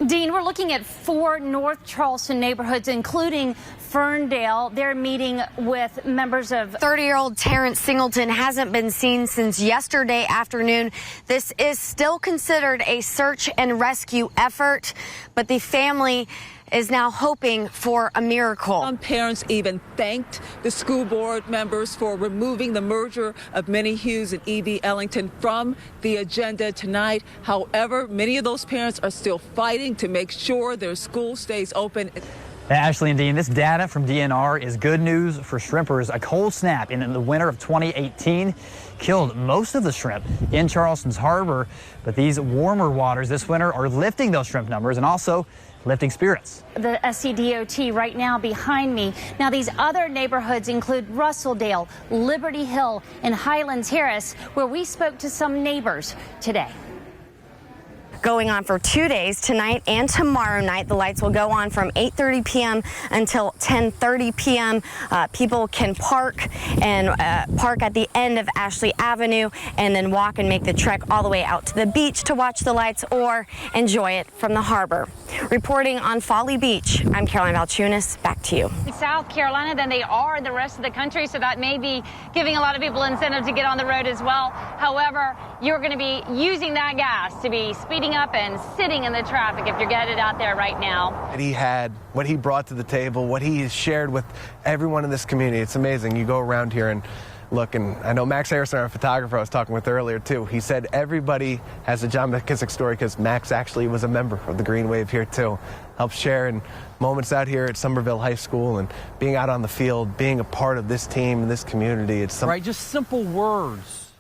Dean, we're looking at 4 North Charleston neighborhoods, including Ferndale. They're meeting with members of 30-year-old Terrence Singleton hasn't been seen since yesterday afternoon. This is still considered a search and rescue effort, but the family is now hoping for a miracle. Some parents even thanked the school board members for removing the merger of Minnie Hughes and E.V. Ellington from the agenda tonight. However, many of those parents are still fighting to make sure their school stays open. Ashley and Dean, this data from DNR is good news for shrimpers. A cold snap in the winter of 2018 killed most of the shrimp in Charleston's harbor, but these warmer waters this winter are lifting those shrimp numbers and also lifting spirits. the SCDOT right now behind me. Now, these other neighborhoods include Russelldale, Liberty Hill, and Highland Terrace, where we spoke to some neighbors today. Going on for 2 days, tonight and tomorrow night. The lights will go on from 8:30 p.m. until 10:30 p.m. People can park at the end of Ashley Avenue and then walk and make the trek all the way out to the beach to watch the lights or enjoy it from the harbor. Reporting on Folly Beach, I'm Caroline Valchunas. Back to you. In South Carolina than they are in the rest of the country, so that may be giving a lot of people incentive to get on the road as well. However, you're going to be using that gas to be speeding up and sitting in the traffic if you're headed out there right now. He had what he brought to the table, what he has shared with everyone in this community. It's amazing. You go around here and look, and I know Max Harrison, our photographer I was talking with earlier too, he said everybody has a John McKissick story because Max actually was a member of the Green Wave here too. Helped share in moments out here at Somerville High School and being out on the field, being a part of this team and this community. It's right, just simple words.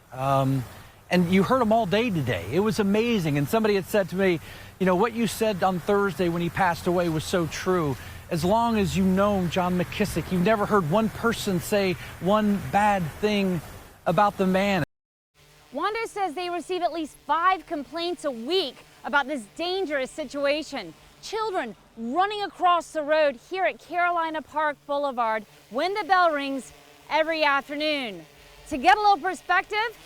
And you heard them all day today. It was amazing. And somebody had said to me, you know, what you said on Thursday when he passed away was so true. As long as you've known John McKissick, you've never heard one person say one bad thing about the man. Wanda says they receive at least 5 complaints a week about this dangerous situation. Children running across the road here at Carolina Park Boulevard when the bell rings every afternoon. To get a little perspective,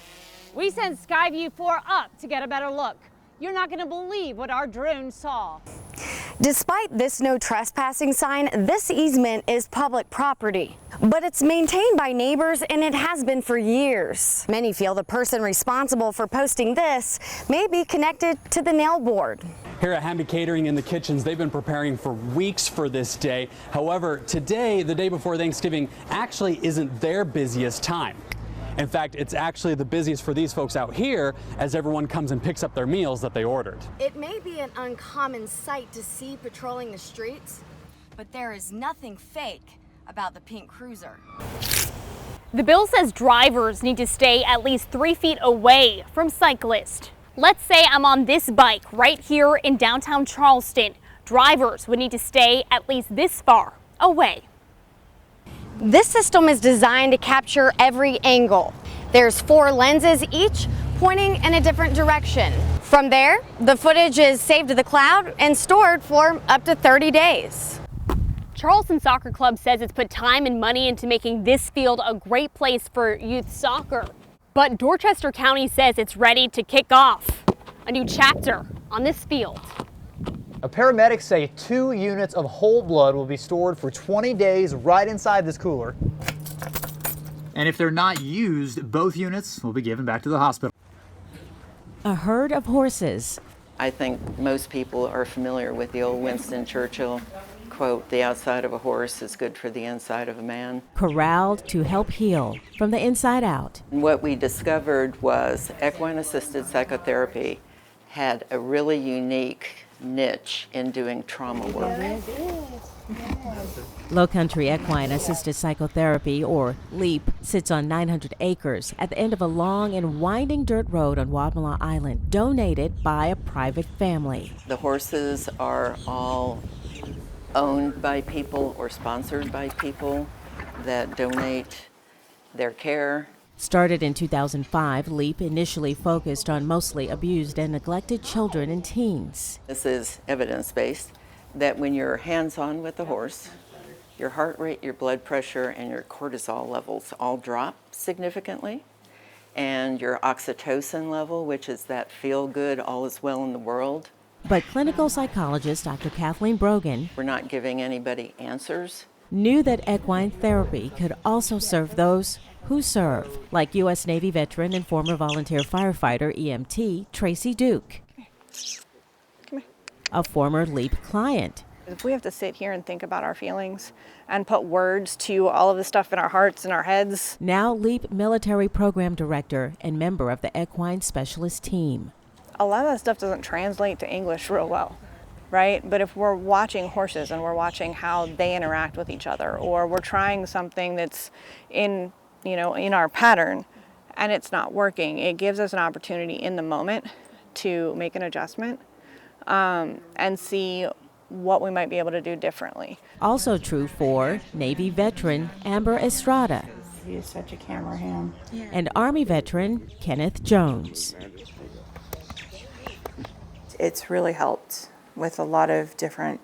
we sent Skyview 4 up to get a better look. You're not going to believe what our drone saw. Despite this no trespassing sign, this easement is public property. But it's maintained by neighbors and it has been for years. Many feel the person responsible for posting this may be connected to the nail board. Here at Hamby Catering in the kitchens, they've been preparing for weeks for this day. However, today, the day before Thanksgiving, actually isn't their busiest time. In fact, it's actually the busiest for these folks out here as everyone comes and picks up their meals that they ordered. It may be an uncommon sight to see patrolling the streets, but there is nothing fake about the pink cruiser. The bill says drivers need to stay at least 3 feet away from cyclists. Let's say I'm on this bike right here in downtown Charleston. Drivers would need to stay at least this far away. This system is designed to capture every angle. There's 4 lenses each pointing in a different direction. From there, the footage is saved to the cloud and stored for up to 30 days. Charleston Soccer Club says it's put time and money into making this field a great place for youth soccer. But Dorchester County says it's ready to kick off a new chapter on this field. Paramedics say 2 units of whole blood will be stored for 20 days right inside this cooler. And if they're not used, both units will be given back to the hospital. A herd of horses. I think most people are familiar with the old Winston Churchill quote, "The outside of a horse is good for the inside of a man." Corralled to help heal from the inside out. And what we discovered was equine-assisted psychotherapy had a really unique niche in doing trauma work. Low Country Equine Assisted Psychotherapy, or LEAP, sits on 900 acres at the end of a long and winding dirt road on Wadmalaw Island, donated by a private family. The horses are all owned by people or sponsored by people that donate their care. Started in 2005, LEAP initially focused on mostly abused and neglected children and teens. This is evidence-based that when you're hands-on with the horse, your heart rate, your blood pressure, and your cortisol levels all drop significantly. And your oxytocin level, which is that feel-good, all is well in the world But clinical psychologist Dr. Kathleen Brogan We're not giving anybody answers. knew that equine therapy could also serve those who serve, like U.S. Navy veteran and former volunteer firefighter EMT Tracy Duke, a former LEAP client. If we have to sit here and think about our feelings and put words to all of the stuff in our hearts and our heads. Now LEAP military program director and member of the equine specialist team. A lot of that stuff doesn't translate to English real well, right? But if we're watching horses and we're watching how they interact with each other, or we're trying something that's in our pattern and it's not working, it gives us an opportunity in the moment to make an adjustment and see what we might be able to do differently. Also true for Navy veteran Amber Estrada. He is such a camera ham. And Army veteran Kenneth Jones. It's really helped with a lot of different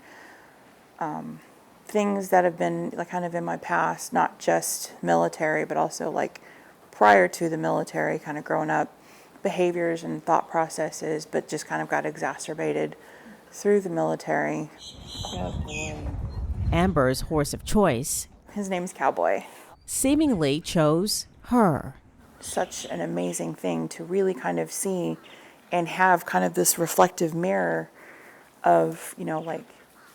things that have been kind of in my past, not just military, but also like prior to the military, kind of growing up, behaviors and thought processes, but just kind of got exacerbated through the military. Amber's horse of choice, His name's Cowboy. seemingly chose her. Such an amazing thing to really kind of see and have kind of this reflective mirror of, like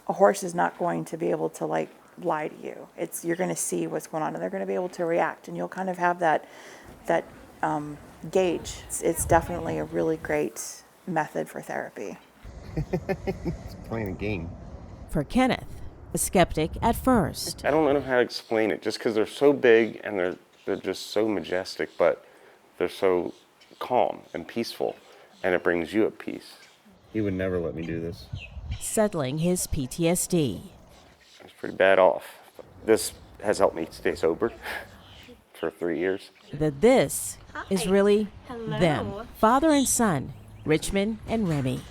a horse is not going to be able to like lie to you. You're going to see what's going on and they're going to be able to react, and you'll kind of have that gauge. It's definitely a really great method for therapy. It's playing a game. For Kenneth, a skeptic at first. I don't know how to explain it, just because they're so big and they're just so majestic, but they're so calm and peaceful, and it brings you at peace. He would never let me do this. Settling his PTSD. I was pretty bad off. This has helped me stay sober for 3 years. This is really them, father and son, Richmond and Remy.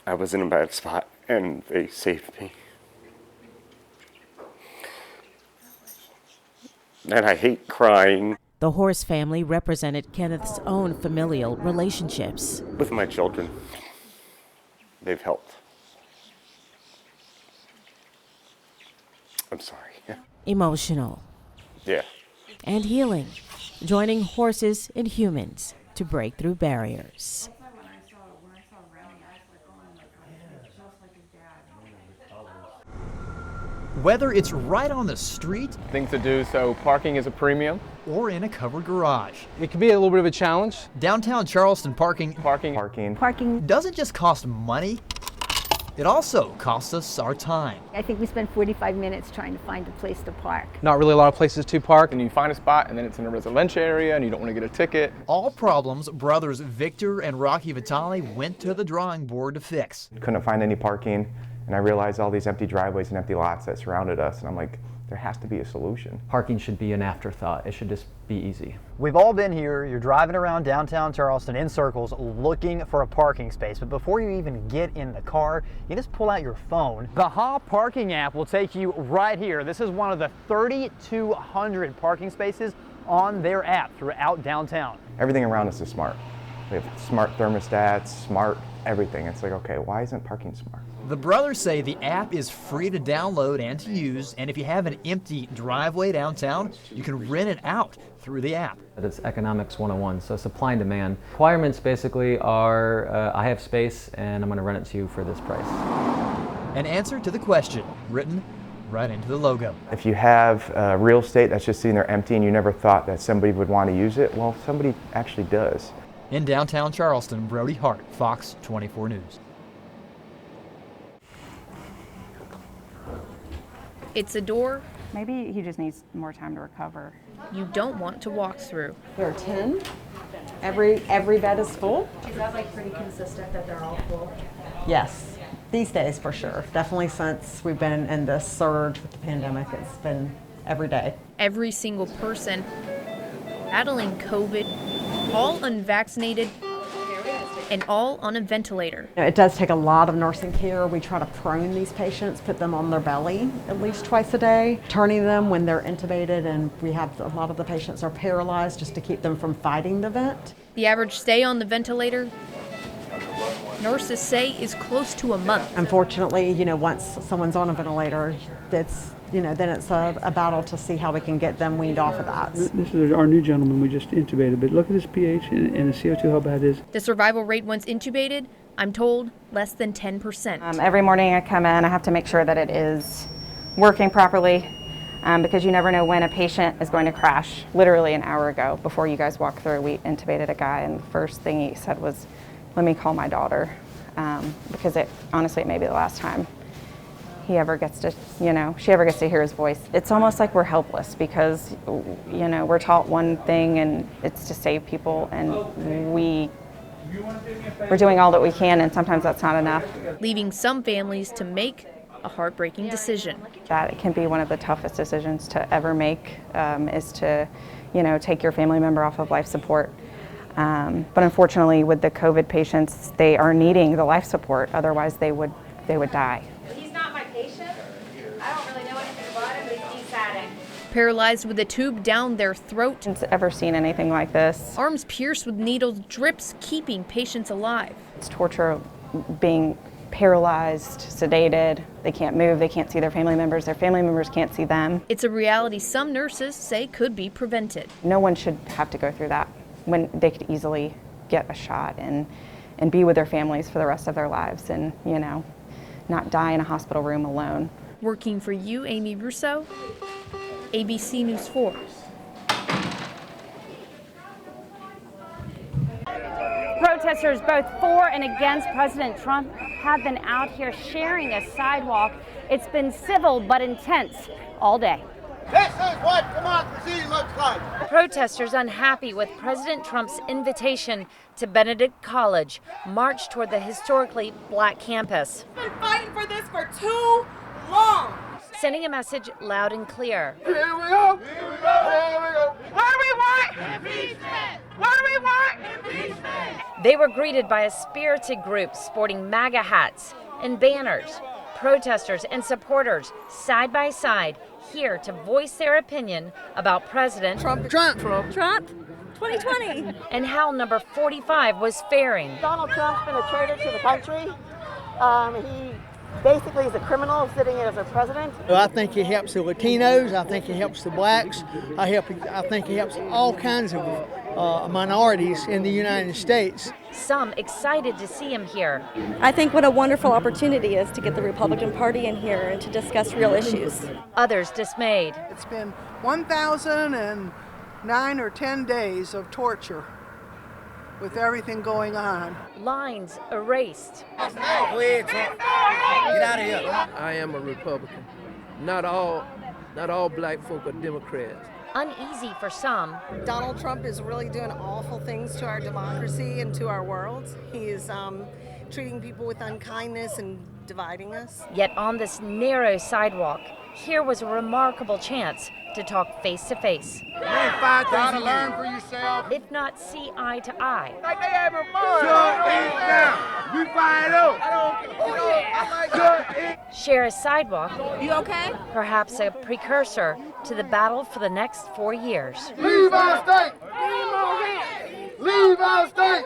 I was in a bad spot, and they saved me. And I hate crying. The horse family represented Kenneth's own familial relationships. With my children, they've helped. I'm sorry. Emotional. Yeah. And healing, joining horses and humans to break through barriers. Whether it's right on the street, things to do, so parking is a premium. Or in a covered garage. It can be a little bit of a challenge. Downtown Charleston parking doesn't just cost money, it also costs us our time. I think we spent 45 minutes trying to find a place to park. Not really a lot of places to park, and you find a spot and then it's in a residential area and you don't want to get a ticket. All problems brothers Victor and Rocky Vitale went to the drawing board to fix. Couldn't find any parking, and I realized all these empty driveways and empty lots that surrounded us, and I'm like, there has to be a solution. Parking should be an afterthought. It should just be easy. We've all been here. You're driving around downtown Charleston in circles looking for a parking space, but before you even get in the car, you just pull out your phone. The Ha Parking app will take you right here. This is one of the 3,200 parking spaces on their app throughout downtown. Everything around us is smart. We have smart thermostats, smart everything. It's like, okay, why isn't parking smart? The brothers say the app is free to download and to use, and if you have an empty driveway downtown, you can rent it out through the app. It's economics 101, so supply and demand. Requirements basically are, I have space and I'm going to rent it to you for this price. An answer to the question, written right into the logo. If you have real estate that's just sitting there empty and you never thought that somebody would want to use it, well, somebody actually does. In downtown Charleston, Brody Hart, Fox 24 News. It's a door maybe he just needs more time to recover. You don't want to walk through. There are 10. Every bed is full. Is that like pretty consistent that they're all full? Yes, these days for sure. Definitely since we've been in this surge with the pandemic, it's been every day. Every single person battling COVID, all unvaccinated, and all on a ventilator. It does take a lot of nursing care. We try to prone these patients, put them on their belly at least twice a day, turning them when they're intubated, and we have a lot of the patients are paralyzed just to keep them from fighting the vent. The average stay on the ventilator, nurses say is close to a month. Unfortunately, once someone's on a ventilator, then it's a battle to see how we can get them weaned off of that. This is our new gentleman we just intubated, but look at his pH and the CO2, how bad it is. The survival rate once intubated, I'm told, less than 10%. Every morning I come in, I have to make sure that it is working properly because you never know when a patient is going to crash. Literally an hour ago, before you guys walked through, we intubated a guy, and the first thing he said was, "Let me call my daughter," because honestly, it may be the last time he ever gets to, she ever gets to hear his voice. It's almost like we're helpless because, we're taught one thing and it's to save people, and we're doing all that we can, and sometimes that's not enough. Leaving some families to make a heartbreaking decision. That it can be one of the toughest decisions to ever make, is to, take your family member off of life support. But unfortunately, with the COVID patients, they are needing the life support. Otherwise, they would die. He's not my patient. I don't really know anything about him, but he's DSATing. Paralyzed with a tube down their throat. I've ever seen anything like this. Arms pierced with needles, drips keeping patients alive. It's torture being paralyzed, sedated. They can't move, they can't see their family members can't see them. It's a reality some nurses say could be prevented. No one should have to go through that when they could easily get a shot and be with their families for the rest of their lives and, not die in a hospital room alone. Working for you, Amy Russo, ABC News 4. Protesters both for and against President Trump have been out here sharing a sidewalk. It's been civil but intense all day. This is what democracy looks like. Protesters unhappy with President Trump's invitation to Benedict College marched toward the historically black campus. We've been fighting for this for too long. Sending a message loud and clear. Here we go. Here we go. Here we go. What do we want? Impeachment. What do we want? Impeachment. They were greeted by a spirited group sporting MAGA hats and banners. Protesters and supporters side by side here to voice their opinion about President Trump 2020 and how number 45 was faring. Donald Trump's been a traitor to the country. He basically is a criminal sitting as a president. I think he helps the Latinos. I think he helps the blacks. I think he helps all kinds of minorities in the United States. Some excited to see him here. I think what a wonderful opportunity is to get the Republican Party in here and to discuss real issues. Others dismayed. It's been 1,009 or 10 days of torture with everything going on. Lines erased. Get out of here. I am a Republican. Not all black folk are Democrats. Uneasy for some. Donald Trump is really doing awful things to our democracy and to our world. He is treating people with unkindness and dividing us. Yet on this narrow sidewalk, here was a remarkable chance to talk face to face. Try to learn for yourself. If not see eye to eye. Like they having fun. We fired up. Share a sidewalk. You okay? Perhaps a precursor to the battle for the next 4 years. Leave our state. Leave our state.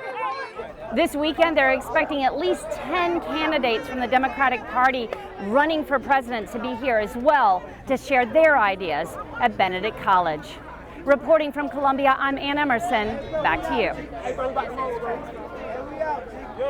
This weekend, they're expecting at least 10 candidates from the Democratic Party running for president to be here as well to share their ideas at Benedict College. Reporting from Columbia, I'm Ann Emerson. Back to you.